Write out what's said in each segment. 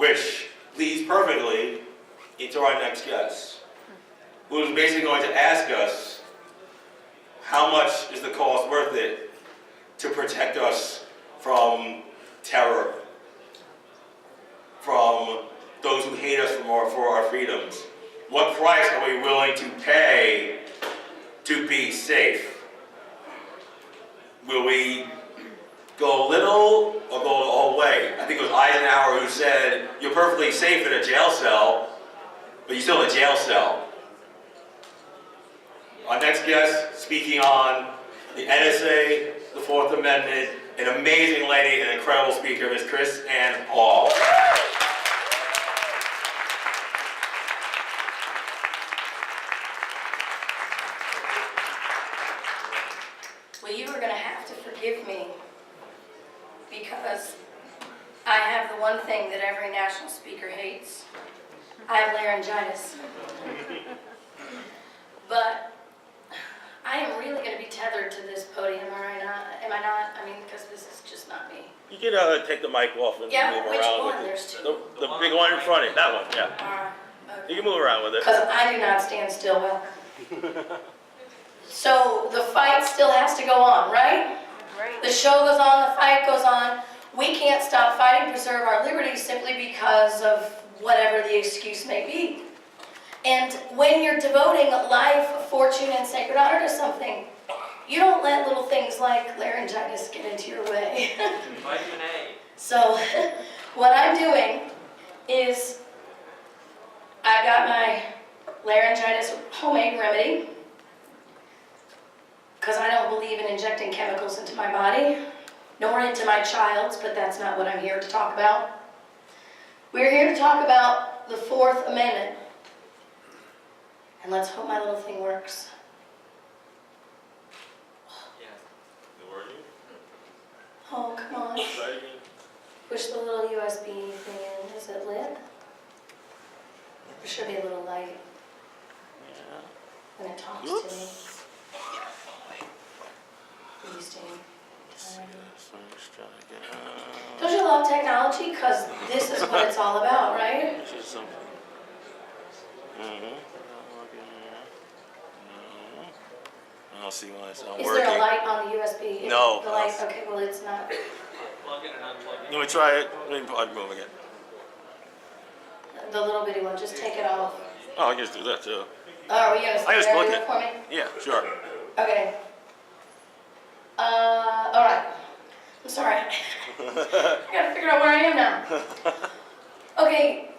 which leads perfectly into our next guest, who is basically going to ask us, how much is the cost worth it to protect us from terror, from those who hate us for our freedoms? What price are we willing to pay to be safe? Will we go a little or go the whole way? I think it was Eisenhower who said, you're perfectly safe in a jail cell, but you're still in a jail cell. Our next guest, speaking on the NSA, the Fourth Amendment, an amazing lady, an incredible speaker, Ms. KrisAnne Hall. Well, you are going to have to forgive me because I have the one thing that every national speaker hates. I have laryngitis. But I am really going to be tethered to this podium, am I not? I mean, because this is just not me. You can take the mic off and move which around one? with There's it. two. The big one in front of you, that one, yeah. Okay. You can move around with it. Because I do not stand still well. So the fight still has to go on, right? Right. The show goes on, the fight goes on. We can't stop fighting to preserve our liberties simply because of whatever the excuse may be. And when you're devoting life, fortune, and sacred honor to something, you don't let little things like laryngitis get into your way. Vitamin A. So what I'm doing is I got my laryngitis homemade remedy because I don't believe in injecting chemicals into my body, nor into my child's, but that's not what I'm here to talk about. We're here to talk about the Fourth Amendment. And let's hope my little thing works. Yeah. Oh, come on. Push the little USB thing in. Is it lit? There should be a little light when it talks to me. Please do. Don't you love technology? Because this is what it's all about, right? I'll see when it's not Is working. there a light on the USB? No. The light, okay, well it's not. Plug in and unplug it. Let me try it. I'm moving it. The little bitty one, just take it off. Oh, I can just do that too. Oh, are you going to I just plug do it. it for me? Yeah, sure. Okay. All right. I'm sorry. I gotta figure out where I am now. Okay,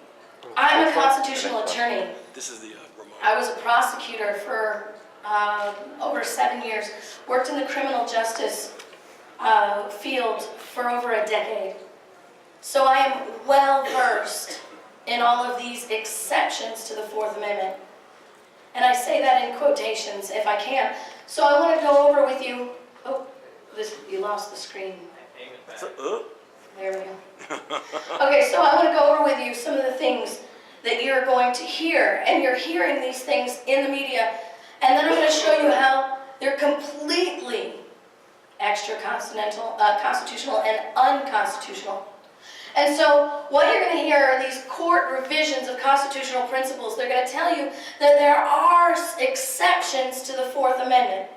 I'm a constitutional attorney. This is the remote. I was a prosecutor for over 7 years. Worked in the criminal justice field for over a decade. So I am well versed in all of these exceptions to the Fourth Amendment. And I say that in quotations if I can. So I want to go over with you. Oh, you lost the screen. Aim it back. There we go. Okay, so I want to go over with you some of the things that you're going to hear. And you're hearing these things in the media. And then I'm going to show you how they're completely extra-constitutional and unconstitutional. And so what you're going to hear are these court revisions of constitutional principles. They're going to tell you that there are exceptions to the Fourth Amendment.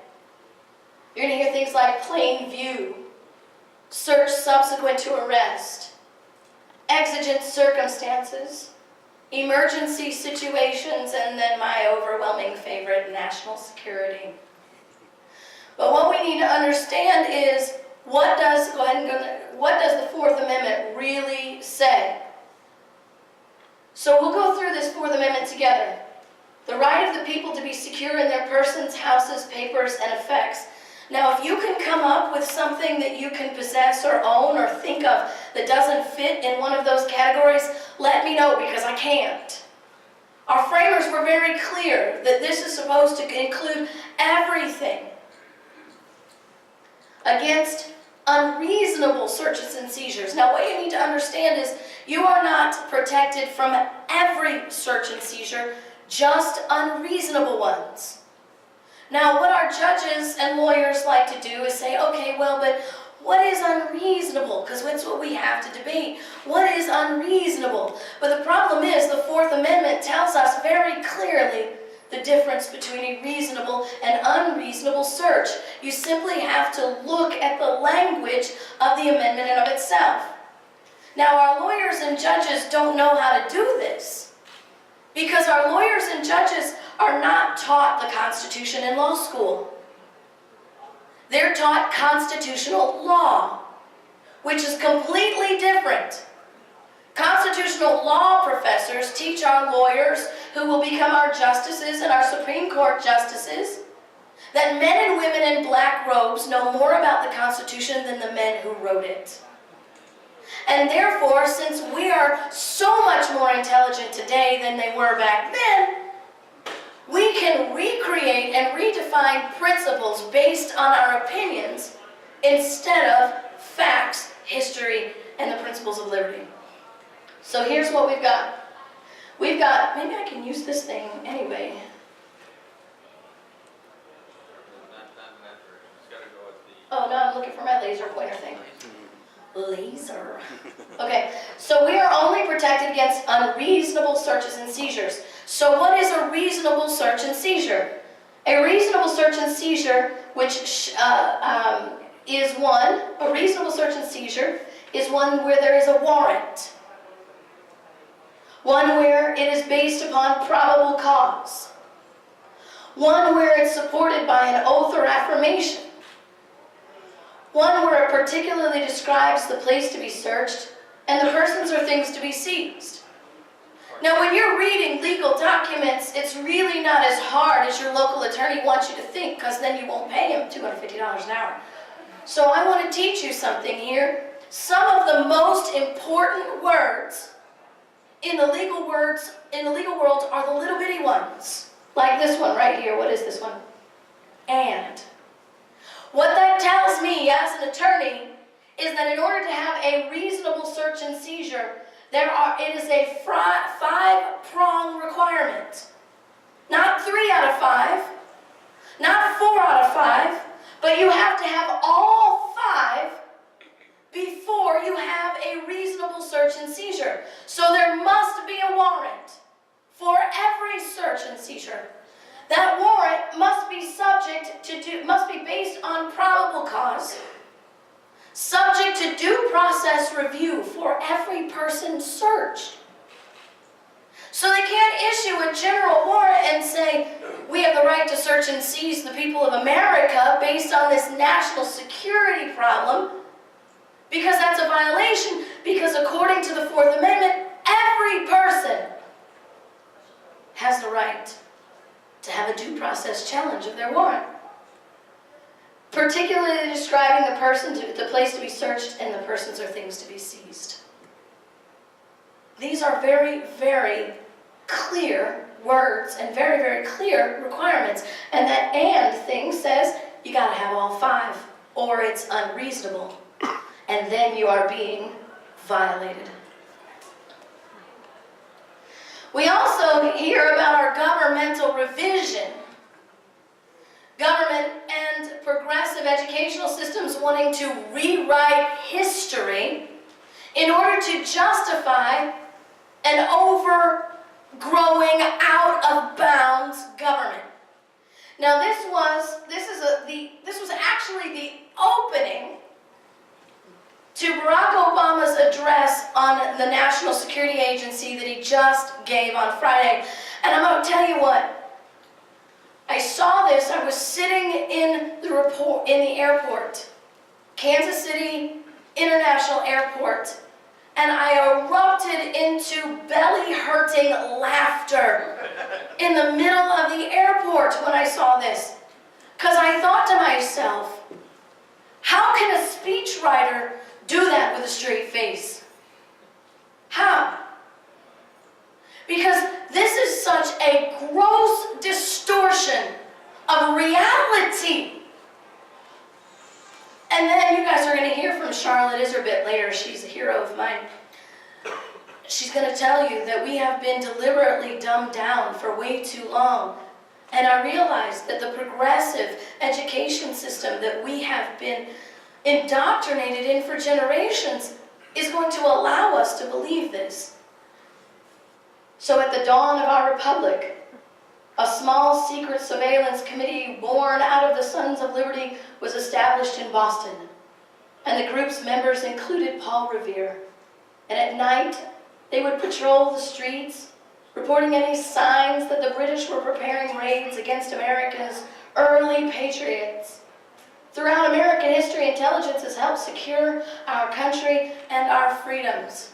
You're going to hear things like plain view, search subsequent to arrest, exigent circumstances, emergency situations, and then my overwhelming favorite, national security. But what we need to understand is what does the Fourth Amendment really say? So we'll go through this Fourth Amendment together. The right of the people to be secure in their persons, houses, papers, and effects. Now, if you can come up with something that you can possess or own or think of that doesn't fit in one of those categories, let me know, because I can't. Our framers were very clear that this is supposed to include everything against unreasonable searches and seizures. Now, what you need to understand is you are not protected from every search and seizure, just unreasonable ones. Now, what our judges and lawyers like to do is say, okay, well, but what is unreasonable? Because that's what we have to debate. What is is unreasonable. But the problem is the Fourth Amendment tells us very clearly the difference between a reasonable and unreasonable search. You simply have to look at the language of the amendment in of itself. Now, our lawyers and judges don't know how to do this because our lawyers and judges are not taught the Constitution in law school. They're taught constitutional law, which is completely different. Constitutional law professors teach our lawyers, who will become our justices and our Supreme Court justices, that men and women in black robes know more about the Constitution than the men who wrote it. And therefore, since we are so much more intelligent today than they were back then, we can recreate and redefine principles based on our opinions instead of facts, history, and the principles of liberty. So here's what we've got. We've got, maybe I can use this thing anyway. Oh, no, I'm looking for my laser pointer thing. Laser. Okay, so we are only protected against unreasonable searches and seizures. So what is a reasonable search and seizure? A reasonable search and seizure, which is one, a reasonable search and seizure is one where there is a warrant. One where it is based upon probable cause. One where it's supported by an oath or affirmation. One where it particularly describes the place to be searched and the persons or things to be seized. Now, when you're reading legal documents, it's really not as hard as your local attorney wants you to think, because then you won't pay him $250 an hour. So I want to teach you something here. Some of the most important words in the legal world are the little bitty ones. Like this one right here. What is this one? And. What that tells me as an attorney is that in order to have a reasonable search and seizure, it is a 5-prong requirement. Not 3 out of 5, not 4 out of 5, but you have to have all 5 before you have a reasonable search and seizure. So there must be a warrant for every search and seizure. That warrant must be based on probable cause, subject to due process review for every person searched. So they can't issue a general warrant and say, we have the right to search and seize the people of America based on this national security problem, because that's a violation, because according to the Fourth Amendment, every person has the right to have a due process challenge of their warrant, particularly describing the place to be searched and the persons or things to be seized. These are very, very clear words and very, very clear requirements. And that "and" thing says you got to have all 5 or it's unreasonable. And then you are being violated. We also hear about our governmental revision. Government and progressive educational systems wanting to rewrite history in order to justify an overgrowing, out of bounds government. Now this was actually the opening to Barack Obama's address on the National Security Agency that he just gave on Friday. And I'm going to tell you what, I saw this. I was sitting in the airport, Kansas City International Airport, and I erupted into belly-hurting laughter in the middle of the airport when I saw this. Because I thought to myself, how can a speechwriter do that with a straight face? How? Because this is such a gross distortion of reality. And then you guys are going to hear from Charlotte Iserbit later. She's a hero of mine. She's going to tell you that we have been deliberately dumbed down for way too long. And I realize that the progressive education system that we have been indoctrinated in for generations is going to allow us to believe this. So at the dawn of our republic, a small secret surveillance committee born out of the Sons of Liberty was established in Boston, and the group's members included Paul Revere. And at night, they would patrol the streets, reporting any signs that the British were preparing raids against America's early patriots. Throughout American history, intelligence has helped secure our country and our freedoms.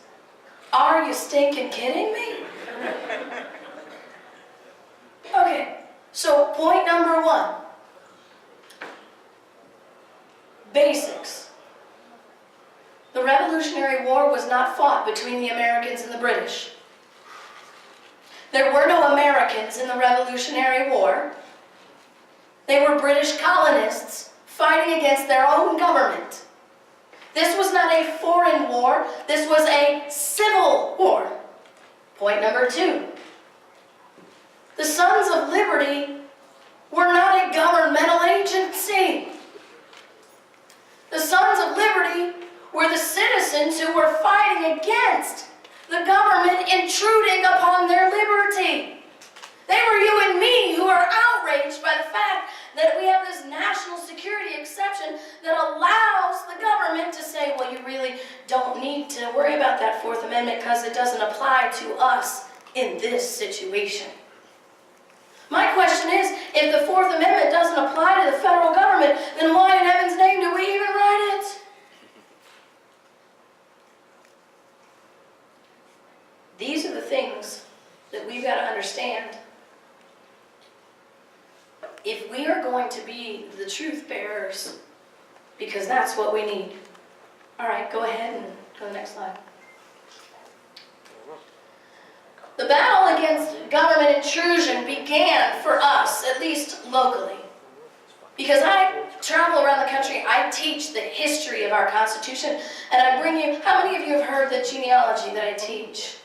Are you stinking kidding me? Okay, so point number 1. Basics. The Revolutionary War was not fought between the Americans and the British. There were no Americans in the Revolutionary War. They were British colonists fighting against their own government. This was not a foreign war. This was a civil war. Point number 2. The Sons of Liberty were not a governmental agency. The Sons of Liberty were the citizens who were fighting against the government intruding upon their liberty. They were you and me who are outraged by the fact that we have this national security exception that allows the government to say, well, you really don't need to worry about that Fourth Amendment because it doesn't apply to us in this situation. My question is, if the Fourth Amendment doesn't apply to the federal government, then why in heaven's name do we even write it? These are the things that we've got to understand. If we are going to be the truth bearers, because that's what we need. All right, go ahead and go to the next slide. The battle against government intrusion began for us, at least locally. Because I travel around the country, I teach the history of our Constitution, and I bring you, how many of you have heard the genealogy that I teach?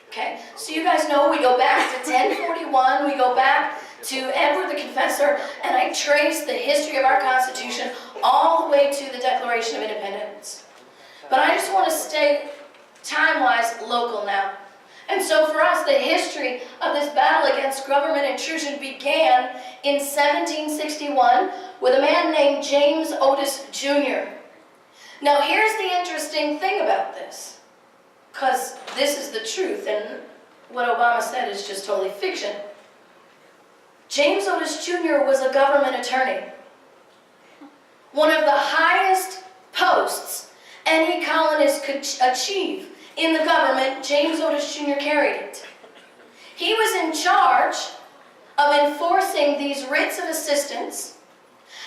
Okay, so you guys know we go back to 1041, we go back to Edward the Confessor, and I trace the history of our Constitution all the way to the Declaration of Independence. But I just want to stay time-wise local now. And so for us, the history of this battle against government intrusion began in 1761 with a man named James Otis Jr. Now here's the interesting thing about this, because this is the truth, and what Obama said is just totally fiction. James Otis Jr. was a government attorney. One of the highest posts any colonist could achieve in the government, James Otis Jr. carried it. He was in charge of enforcing these writs of assistance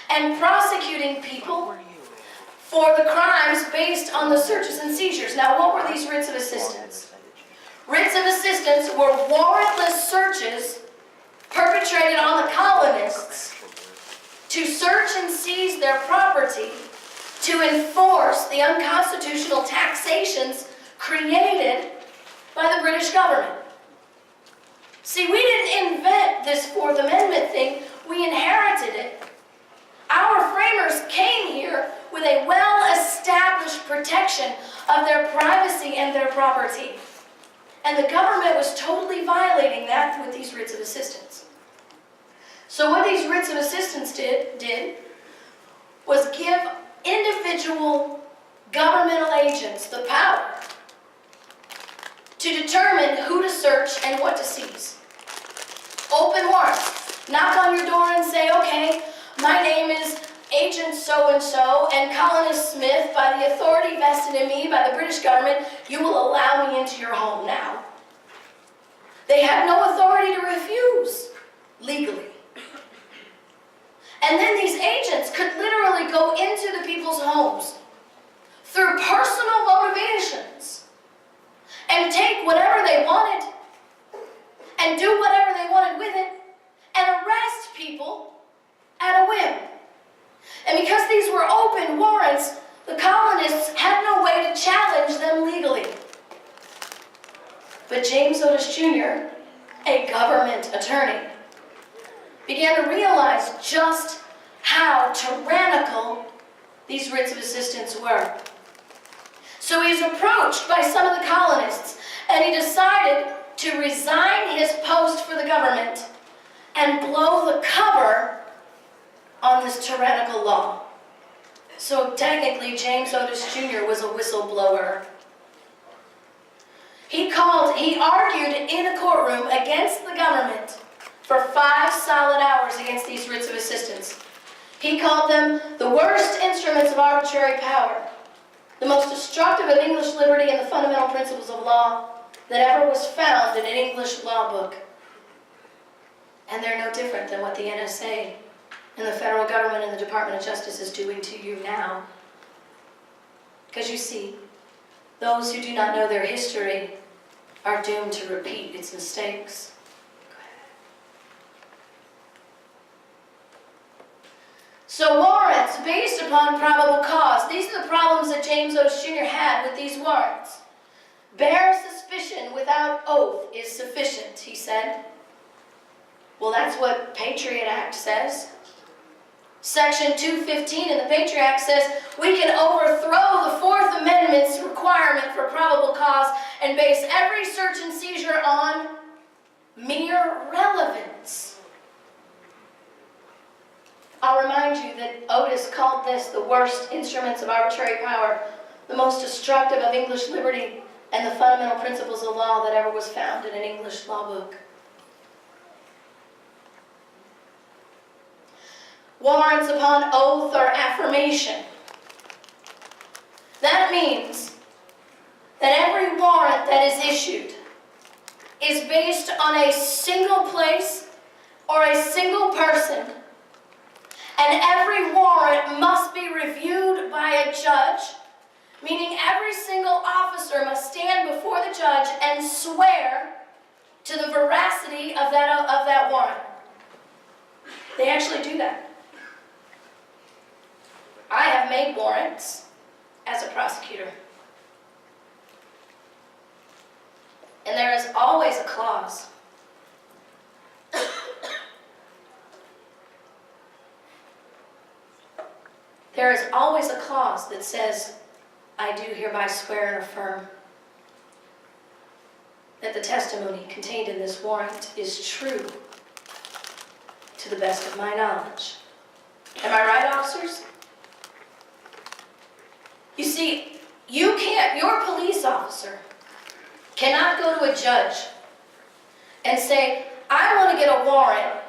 and prosecuting people for the crimes based on the searches and seizures. Now, what were these writs of assistance? Writs of assistance were warrantless searches perpetrated on the colonists to search and seize their property to enforce the unconstitutional taxations created by the British government. See, we didn't invent this Fourth Amendment thing, we inherited it. Our framers came here with a well-established protection of their privacy and their property. And the government was totally violating that with these writs of assistance. So what these writs of assistance did was give individual governmental agents the power to determine who to search and what to seize. Open warrants. Knock on your door and say, okay, my name is Agent so-and-so and Colonist Smith, by the authority vested in me by the British government, you will allow me into your home now. They had no authority to refuse legally. And then these agents could literally go into the people's homes through personal motivations and take whatever they wanted and do whatever they wanted with it and arrest people at a whim. And because these were open warrants, the colonists had no way to challenge them legally. But James Otis Jr., a government attorney, began to realize just how tyrannical these writs of assistance were. So he's approached by some of the colonists, and he decided to resign his post for the government and blow the cover on this tyrannical law. So technically, James Otis Jr. was a whistleblower. He argued in a courtroom against the government for 5 solid hours against these writs of assistance. He called them the worst instruments of arbitrary power, the most destructive of English liberty and the fundamental principles of law that ever was found in an English law book. And they're no different than what the NSA and the federal government and the Department of Justice is doing to you now. Because you see, those who do not know their history are doomed to repeat its mistakes. So warrants based upon probable cause. These are the problems that James Otis Jr. had with these warrants. Bare suspicion without oath is sufficient, he said. Well, that's what Patriot Act says. Section 215 in the Patriot Act says we can overthrow the Fourth Amendment's requirement for probable cause and base every search and seizure on mere relevance. I'll remind you that Otis called this the worst instruments of arbitrary power, the most destructive of English liberty, and the fundamental principles of law that ever was found in an English law book. Warrants upon oath or affirmation. That means that every warrant that is issued is based on a single place or a single person, and every warrant must be reviewed by a judge, meaning every single officer must stand before the judge and swear to the veracity of that warrant. They actually do that. I have made warrants as a prosecutor. And there is always a clause. There is always a clause that says, I do hereby swear and affirm that the testimony contained in this warrant is true to the best of my knowledge. Am I right, officers? You see, your police officer cannot go to a judge and say, I want to get a warrant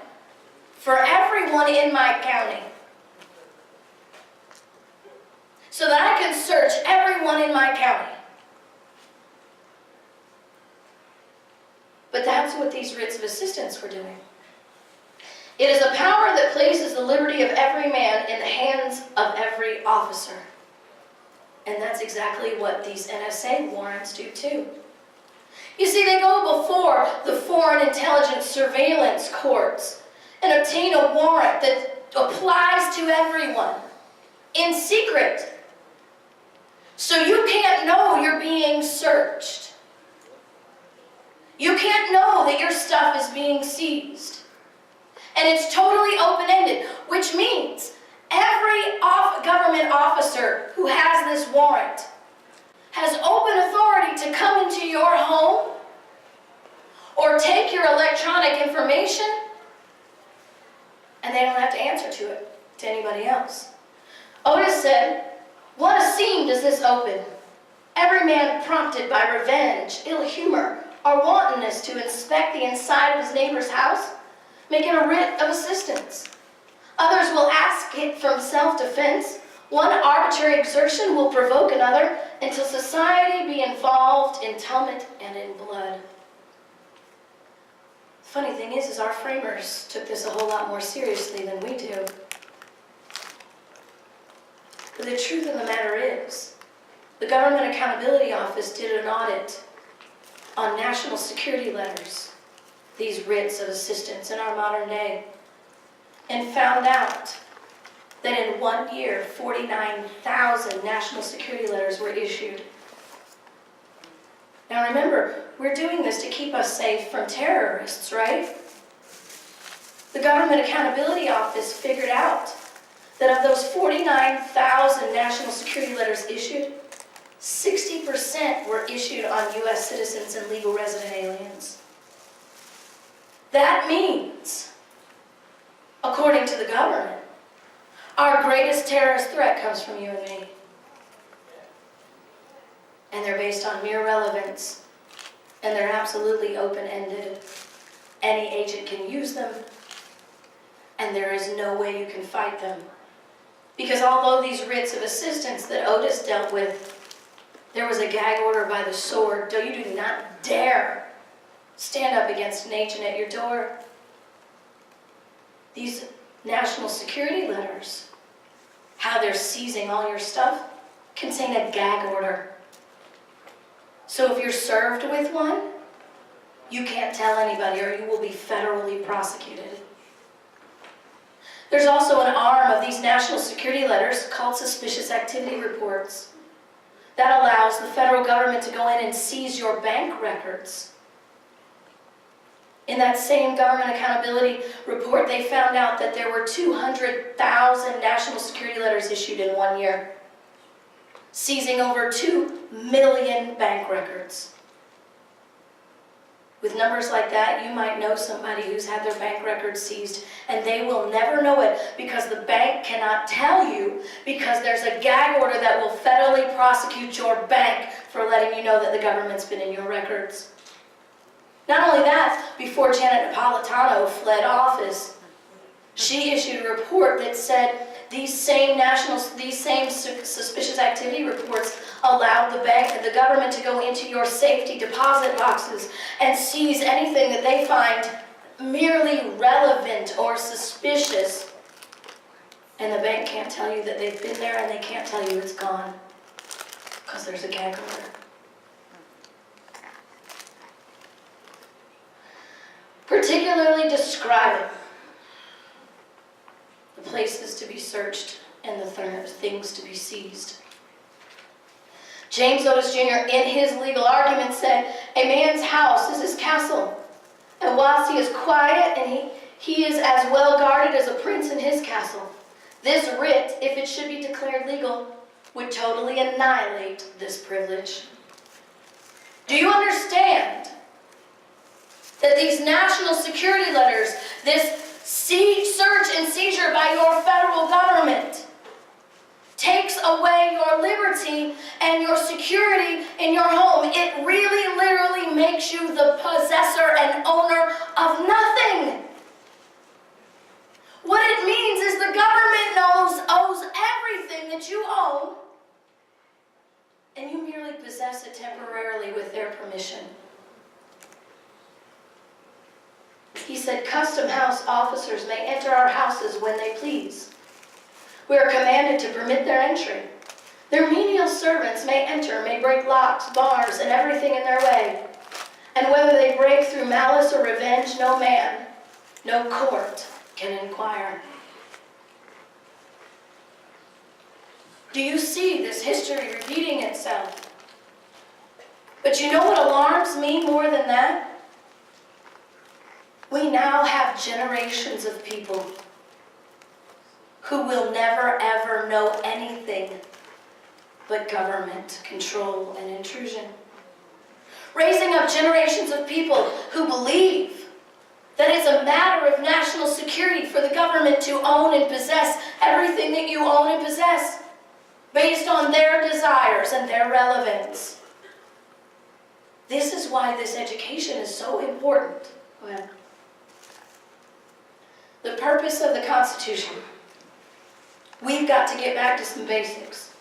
for everyone in my county so that I can search everyone in my county. But that's what these writs of assistance were doing. It is a power that places the liberty of every man in the hands of every officer. And that's exactly what these NSA warrants do too. You see, they go before the Foreign Intelligence Surveillance Courts and obtain a warrant that applies to everyone in secret. So you can't know you're being searched. You can't know that your stuff is being seized. And it's totally open-ended, which means every government officer who has this warrant has open authority to come into your home or take your electronic information, and they don't have to answer to it, to anybody else. Otis said, what a scene does this open? Every man prompted by revenge, ill humor, or wantonness to inspect the inside of his neighbor's house, making a writ of assistance. Others will ask it from self-defense. One arbitrary exertion will provoke another until society be involved in tumult and in blood. The funny thing is our framers took this a whole lot more seriously than we do. But the truth of the matter is, the Government Accountability Office did an audit on national security letters, these writs of assistance in our modern day, and found out that in 1 year, 49,000 national security letters were issued. Now remember, we're doing this to keep us safe from terrorists, right? The Government Accountability Office figured out that of those 49,000 national security letters issued, 60% were issued on U.S. citizens and legal resident aliens. That means, according to the government, our greatest terrorist threat comes from you and me. And they're based on mere relevance, and they're absolutely open-ended. Any agent can use them, and there is no way you can fight them. Because although these writs of assistance that Otis dealt with, there was a gag order by the sword. You do not dare stand up against an agent at your door. These national security letters, how they're seizing all your stuff, contain a gag order. So if you're served with one, you can't tell anybody or you will be federally prosecuted. There's also an arm of these national security letters called suspicious activity reports. That allows the federal government to go in and seize your bank records. In that same government accountability report, they found out that there were 200,000 national security letters issued in 1 year, seizing over 2 million bank records. With numbers like that, you might know somebody who's had their bank records seized, and they will never know it because the bank cannot tell you, because there's a gag order that will federally prosecute your bank for letting you know that the government's been in your records. Not only that, before Janet Napolitano fled office, she issued a report that said these same suspicious activity reports allowed the government to go into your safety deposit boxes and seize anything that they find merely relevant or suspicious. And the bank can't tell you that they've been there, and they can't tell you it's gone because there's a gag order. Particularly describing the places to be searched and the things to be seized. James Otis Jr., in his legal argument, said, a man's house is his castle, and whilst he is quiet and he is as well guarded as a prince in his castle, this writ, if it should be declared legal, would totally annihilate this privilege. Do you understand that these national security letters, this search and seizure by your federal government, takes away your liberty and your security in your home? It really, literally makes you the possessor and owner of nothing. What it means is the government owes everything that you own, and you merely possess it temporarily with their permission. He said, custom house officers may enter our houses when they please. We are commanded to permit their entry. Their menial servants may enter, may break locks, bars, and everything in their way. And whether they break through malice or revenge, no man, no court can inquire. Do you see this history repeating itself? But you know what alarms me more than that? We now have generations of people who will never ever know anything but government control and intrusion. Raising up generations of people who believe that it's a matter of national security for the government to own and possess everything that you own and possess based on their desires and their relevance. This is why this education is so important. Well, the purpose of the Constitution. We've got to get back to some basics.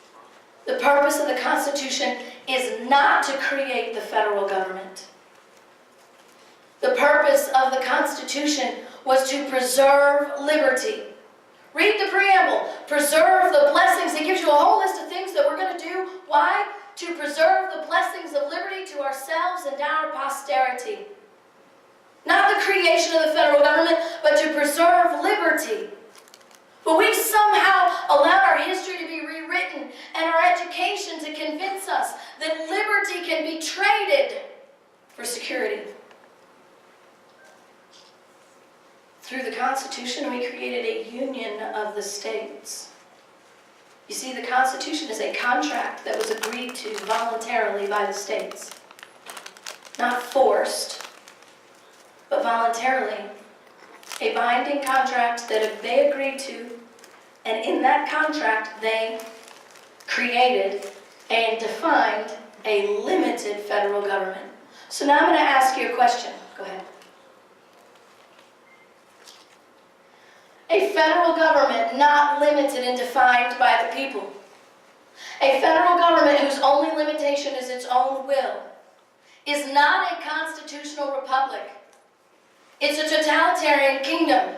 The purpose of the Constitution is not to create the federal government. The purpose of the Constitution was to preserve liberty. Read the preamble. Preserve the blessings. It gives you a whole list of things that we're going to do. Why? To preserve the blessings of liberty to ourselves and our posterity. Not the creation of the federal government, but to preserve liberty. But we somehow allowed our history to be rewritten and our education to convince us that liberty can be traded for security. Through the Constitution, we created a union of the states. You see, the Constitution is a contract that was agreed to voluntarily by the states. Not forced, but voluntarily. A binding contract that they agreed to, and in that contract they created and defined a limited federal government. So now I'm going to ask you a question. Go ahead. A federal government not limited and defined by the people. A federal government whose only limitation is its own will is not a constitutional republic. It's a totalitarian kingdom.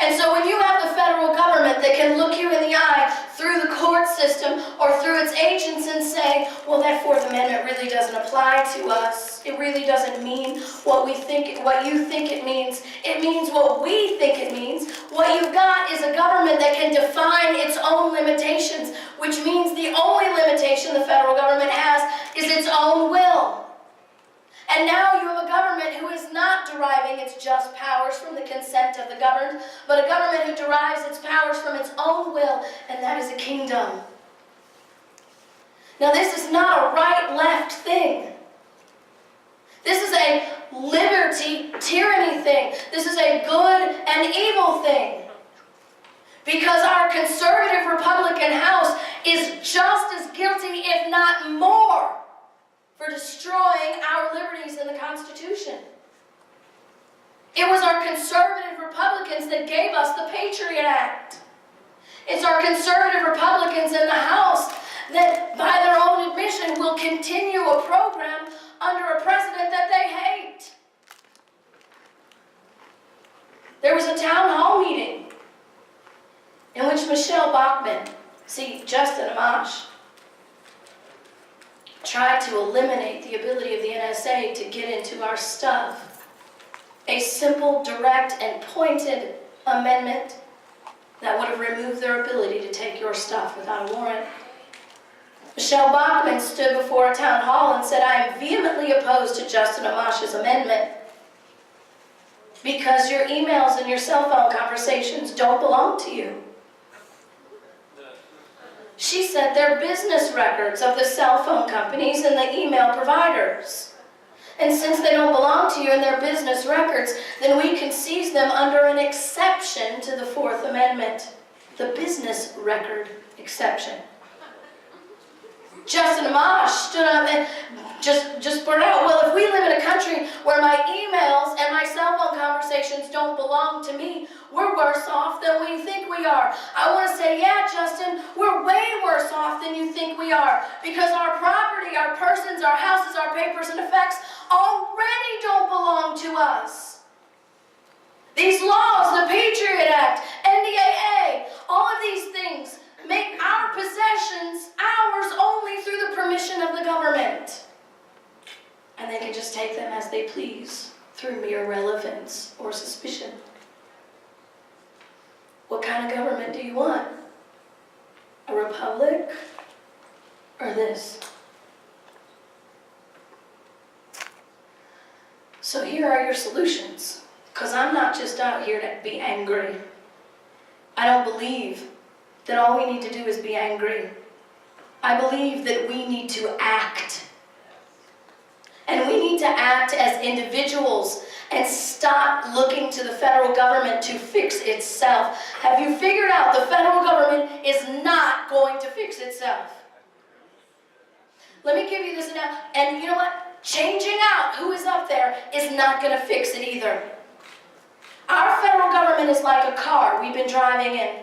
And so when you have the federal government that can look you in the eye through the court system or through its agents and say, well, that Fourth Amendment really doesn't apply to us. It really doesn't mean what you think it means. It means what we think it means. What you've got is a government that can define its own limitations, which means the only limitation the federal government has is its own will. And now you have a government who is not deriving its just powers from the consent of the governed, but a government who derives its powers from its own will, and that is a kingdom. Now this is not a right-left thing. This is a liberty-tyranny thing. This is a good and evil thing. Because our conservative Republican House is just as guilty, if not more, for destroying our liberties in the Constitution. It was our conservative Republicans that gave us the Patriot Act. It's our conservative Republicans in the House that, by their own admission, will continue a program under a president that they hate. There was a town hall meeting in which Michelle Bachmann, Justin Amash, tried to eliminate the ability of the NSA to get into our stuff. A simple, direct, and pointed amendment that would have removed their ability to take your stuff without a warrant. Michelle Bachmann stood before a town hall and said, I am vehemently opposed to Justin Amash's amendment because your emails and your cell phone conversations don't belong to you. She said they're business records of the cell phone companies and the email providers. And since they don't belong to you and they're business records, then we can seize them under an exception to the Fourth Amendment, the business record exception. Justin Amash stood up and just brought out, well, if we live in a country where my emails and my cell phone conversations don't belong to me, we're worse off than we think we are. I want to say, yeah, Justin, we're way worse off than you think we are, because our property, our persons, our houses, our papers and effects already don't belong to us. These laws, the Patriot Act, NDAA, all of these things make our possessions ours only through the permission of the government. And they can just take them as they please through mere relevance or suspicion. What kind of government do you want? A republic or this? So here are your solutions, because I'm not just out here to be angry. I don't believe that all we need to do is be angry. I believe that we need to act. And we need to act as individuals and stop looking to the federal government to fix itself. Have you figured out the federal government is not going to fix itself? Let me give you this now. And you know what? Changing out who is up there is not going to fix it either. Our federal government is like a car we've been driving in.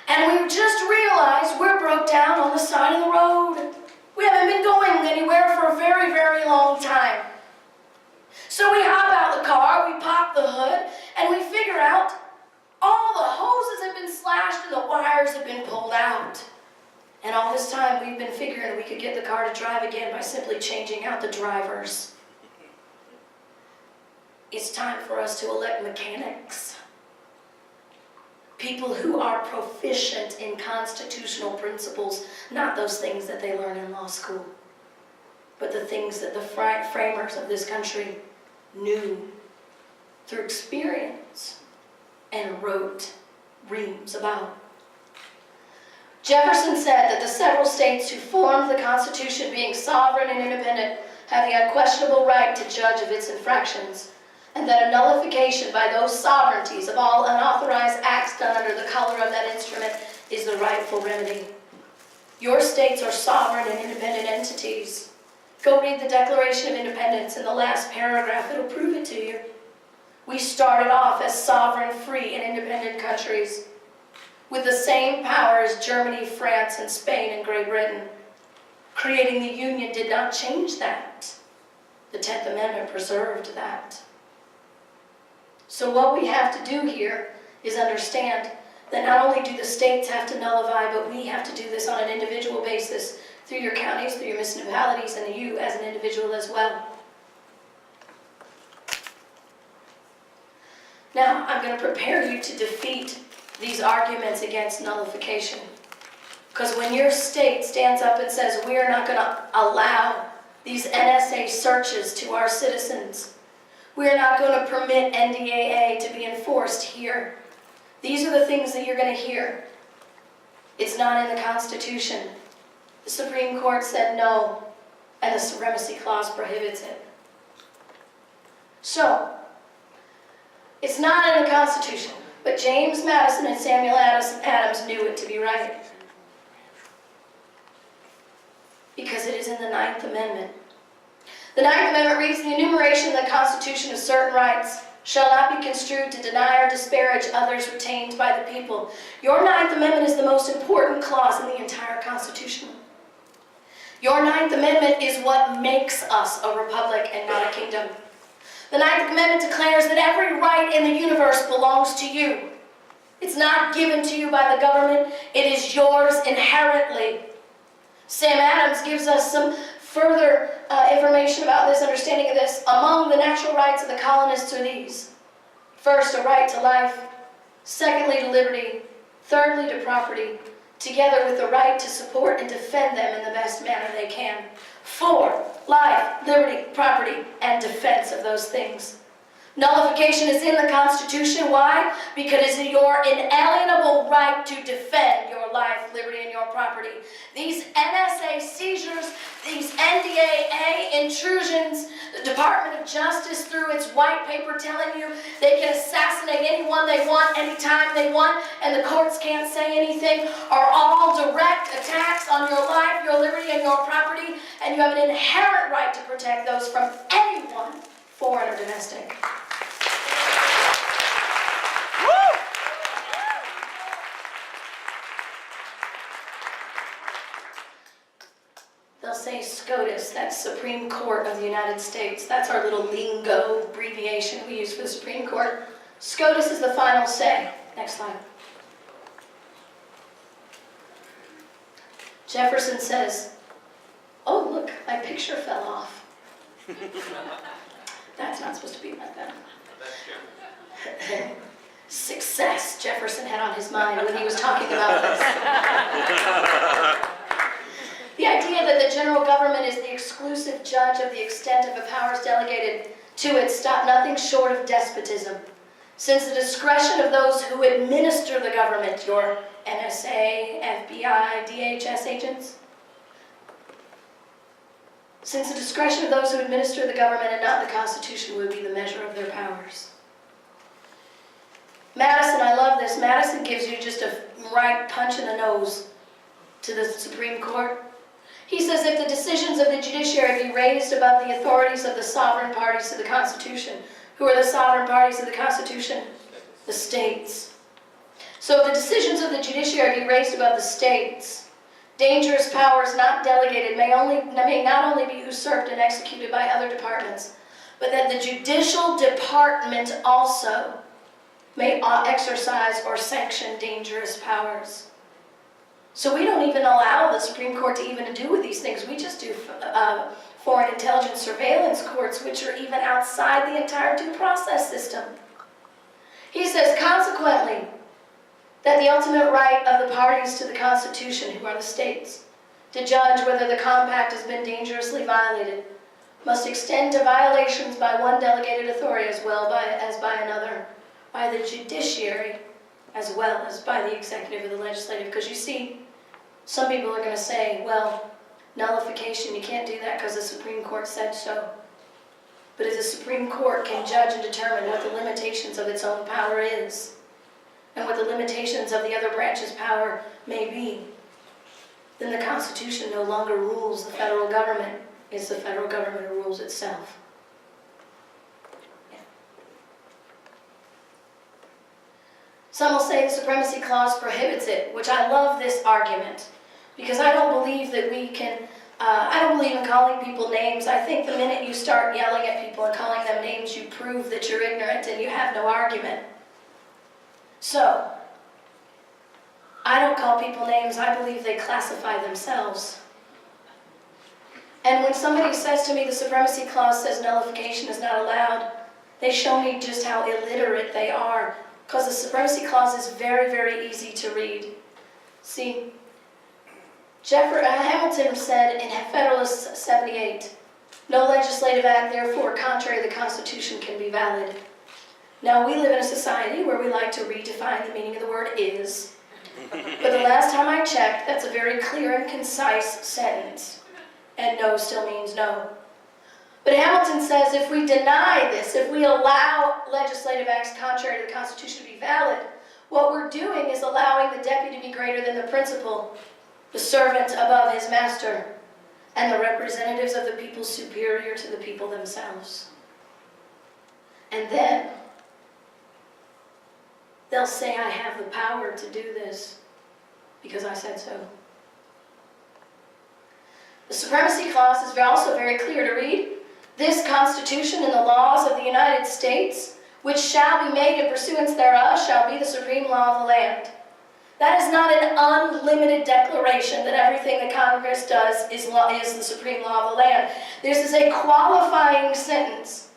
And we just realized we're broke down on the side of the road. We haven't been going anywhere for a very, very long time. So we hop out the car, we pop the hood, and we figure out all the hoses have been slashed and the wires have been pulled out. And all this time we've been figuring we could get the car to drive again by simply changing out the drivers. It's time for us to elect mechanics. People who are proficient in constitutional principles, not those things that they learn in law school, but the things that the framers of this country knew through experience and wrote reams about. Jefferson said that the several states who formed the Constitution, being sovereign and independent, have the unquestionable right to judge of its infractions, and that a nullification by those sovereignties of all unauthorized acts done under the color of that instrument is the rightful remedy. Your states are sovereign and independent entities. Go read the Declaration of Independence in the last paragraph. It'll prove it to you. We started off as sovereign, free, and independent countries with the same power as Germany, France, and Spain, and Great Britain. Creating the Union did not change that. The 10th Amendment preserved that. So what we have to do here is understand that not only do the states have to nullify, but we have to do this on an individual basis through your counties, through your municipalities, and you as an individual as well. Now, I'm going to prepare you to defeat these arguments against nullification. Because when your state stands up and says, we are not going to allow these NSA searches to our citizens, we are not going to permit NDAA to be enforced here, these are the things that you're going to hear. It's not in the Constitution. The Supreme Court said no, and the Supremacy Clause prohibits it. So, it's not in the Constitution, but James Madison and Samuel Adams knew it to be right. Because it is in the 9th Amendment. The 9th Amendment reads, the enumeration of the Constitution of certain rights shall not be construed to deny or disparage others retained by the people. Your 9th Amendment is the most important clause in the entire Constitution. Your 9th Amendment is what makes us a republic and not a kingdom. The 9th Amendment declares that every right in the universe belongs to you. It's not given to you by the government. It is yours inherently. Sam Adams gives us some further information about this, understanding of this. Among the natural rights of the colonists are these. First, a right to life. Secondly, to liberty. Thirdly, to property, together with the right to support and defend them in the best manner they can. 4, life, liberty, property, and defense of those things. Nullification is in the Constitution. Why? Because it is your inalienable right to defend your life, liberty, and your property. These NSA seizures, these NDAA intrusions, the Department of Justice through its white paper telling you they can assassinate anyone they want, anytime they want, and the courts can't say anything, are all direct attacks on your life, your liberty, and your property, and you have an inherent right to protect those from anyone, foreign or domestic. They'll say SCOTUS, that's Supreme Court of the United States. That's our little lingo abbreviation we use for the Supreme Court. SCOTUS is the final say. Next slide. Jefferson says, oh look, my picture fell off. That's not supposed to be like that. Success, Jefferson had on his mind when he was talking about this. The idea that the general government is the exclusive judge of the extent of the powers delegated to it stop nothing short of despotism. Since the discretion of those who administer the government, your NSA, FBI, DHS agents, since the discretion of those who administer the government and not the Constitution would be the measure of their powers. Madison, I love this. Madison gives you just a right punch in the nose to the Supreme Court. He says if the decisions of the judiciary be raised above the authorities of the sovereign parties to the Constitution. Who are the sovereign parties of the Constitution? The states. So if the decisions of the judiciary be raised above the states, dangerous powers not delegated may not only be usurped and executed by other departments, but that the judicial department also may exercise or sanction dangerous powers. So we don't even allow the Supreme Court to even do with these things. We just do foreign intelligence surveillance courts, which are even outside the entire due process system. He says, consequently, that the ultimate right of the parties to the Constitution, who are the states, to judge whether the compact has been dangerously violated, must extend to violations by one delegated authority as well as by another, by the judiciary as well as by the executive or the legislative. Because you see, Some people are going to say, well, nullification, you can't do that because the Supreme Court said so. But if the Supreme Court can judge and determine what the limitations of its own power is, and what the limitations of the other branch's power may be, then the Constitution no longer rules the federal government. It's the federal government who rules itself. Some will say the Supremacy Clause prohibits it, which I love this argument, because I don't believe that we can, I don't believe in calling people names. I think the minute you start yelling at people and calling them names, you prove that you're ignorant and you have no argument. So, I don't call people names, I believe they classify themselves. And when somebody says to me the Supremacy Clause says nullification is not allowed, they show me just how illiterate they are. Because the Supremacy Clause is very, very easy to read. See, Hamilton said in Federalist 78, no legislative act, therefore, contrary to the Constitution can be valid. Now, we live in a society where we like to redefine the meaning of the word is. But the last time I checked, that's a very clear and concise sentence. And no still means no. But Hamilton says if we deny this, if we allow legislative acts contrary to the Constitution to be valid, what we're doing is allowing the deputy to be greater than the principal, the servant above his master, and the representatives of the people superior to the people themselves. And then they'll say I have the power to do this because I said so. The Supremacy Clause is also very clear to read. This Constitution and the laws of the United States, which shall be made in pursuance thereof, shall be the supreme law of the land. That is not an unlimited declaration that everything that Congress does is the supreme law of the land. This is a qualifying sentence.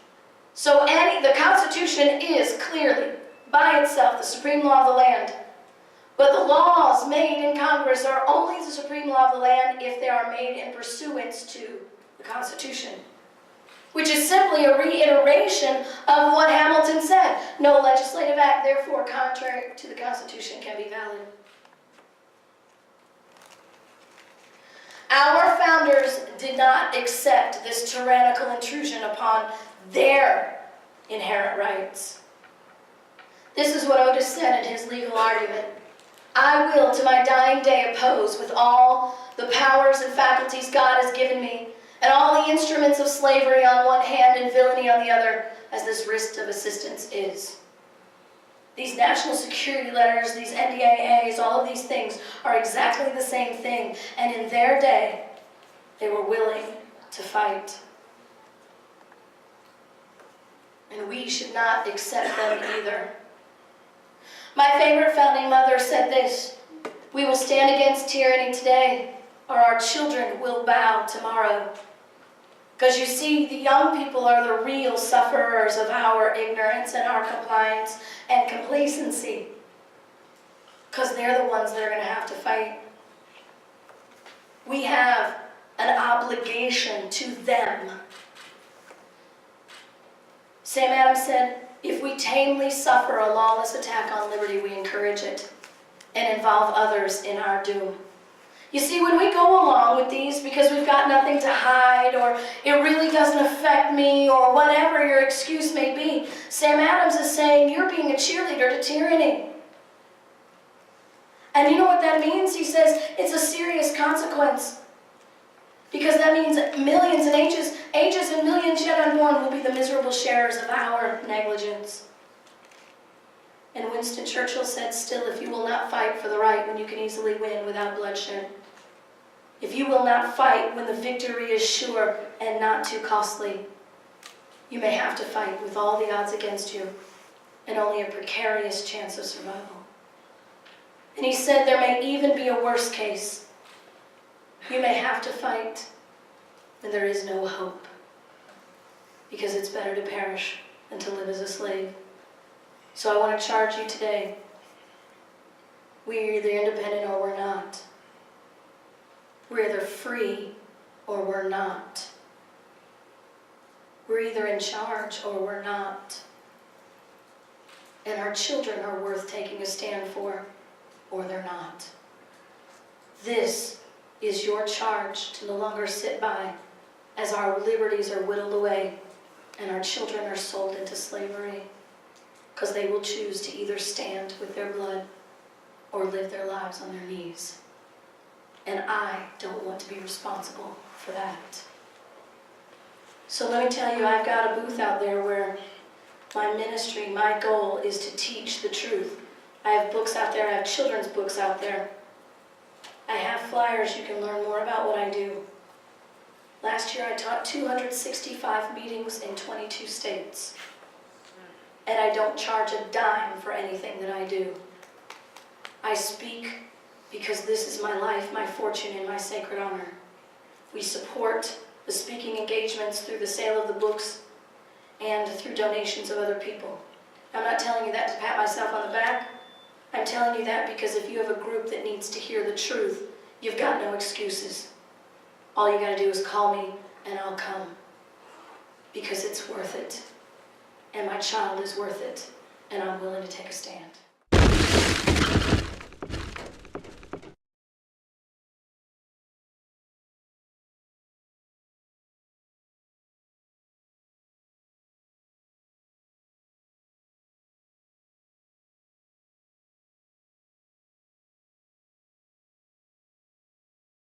So the Constitution is clearly, by itself, the supreme law of the land. But the laws made in Congress are only the supreme law of the land if they are made in pursuance to the Constitution, which is simply a reiteration of what Hamilton said. No legislative act, therefore, contrary to the Constitution can be valid. Our founders did not accept this tyrannical intrusion upon their inherent rights. This is what Otis said in his legal argument. I will to my dying day oppose with all the powers and faculties God has given me, and all the instruments of slavery on one hand and villainy on the other, as this writ of assistance is. These national security letters, these NDAAs, all of these things are exactly the same thing, and in their day, they were willing to fight. And we should not accept them either. My favorite founding mother said this, we will stand against tyranny today, or our children will bow tomorrow. Because you see, the young people are the real sufferers of our ignorance and our compliance and complacency. Because they're the ones that are going to have to fight. We have an obligation to them. Sam Adams said, if we tamely suffer a lawless attack on liberty, we encourage it and involve others in our doom. You see, when we go along with these because we've got nothing to hide, or it really doesn't affect me, or whatever your excuse may be, Sam Adams is saying you're being a cheerleader to tyranny. And you know what that means? He says it's a serious consequence. Because that means millions and ages and millions yet unborn will be the miserable sharers of our negligence. And Winston Churchill said, still, if you will not fight for the right when you can easily win without bloodshed, if you will not fight when the victory is sure and not too costly, you may have to fight with all the odds against you and only a precarious chance of survival. And he said there may even be a worse case. You may have to fight when there is no hope, because it's better to perish than to live as a slave. So I want to charge you today. We're either independent or we're not. We're either free or we're not. We're either in charge or we're not. And our children are worth taking a stand for, or they're not. This is your charge to no longer sit by as our liberties are whittled away and our children are sold into slavery, because they will choose to either stand with their blood or live their lives on their knees. And I don't want to be responsible for that. So let me tell you, I've got a booth out there where my ministry, my goal is to teach the truth. I have books out there, I have children's books out there. I have flyers, you can learn more about what I do. Last year I taught 265 meetings in 22 states. And I don't charge a dime for anything that I do. I speak because this is my life, my fortune, and my sacred honor. We support the speaking engagements through the sale of the books and through donations of other people. I'm not telling you that to pat myself on the back. I'm telling you that because if you have a group that needs to hear the truth, you've got no excuses. All you gotta do is call me and I'll come. Because it's worth it. And my child is worth it. And I'm willing to take a stand.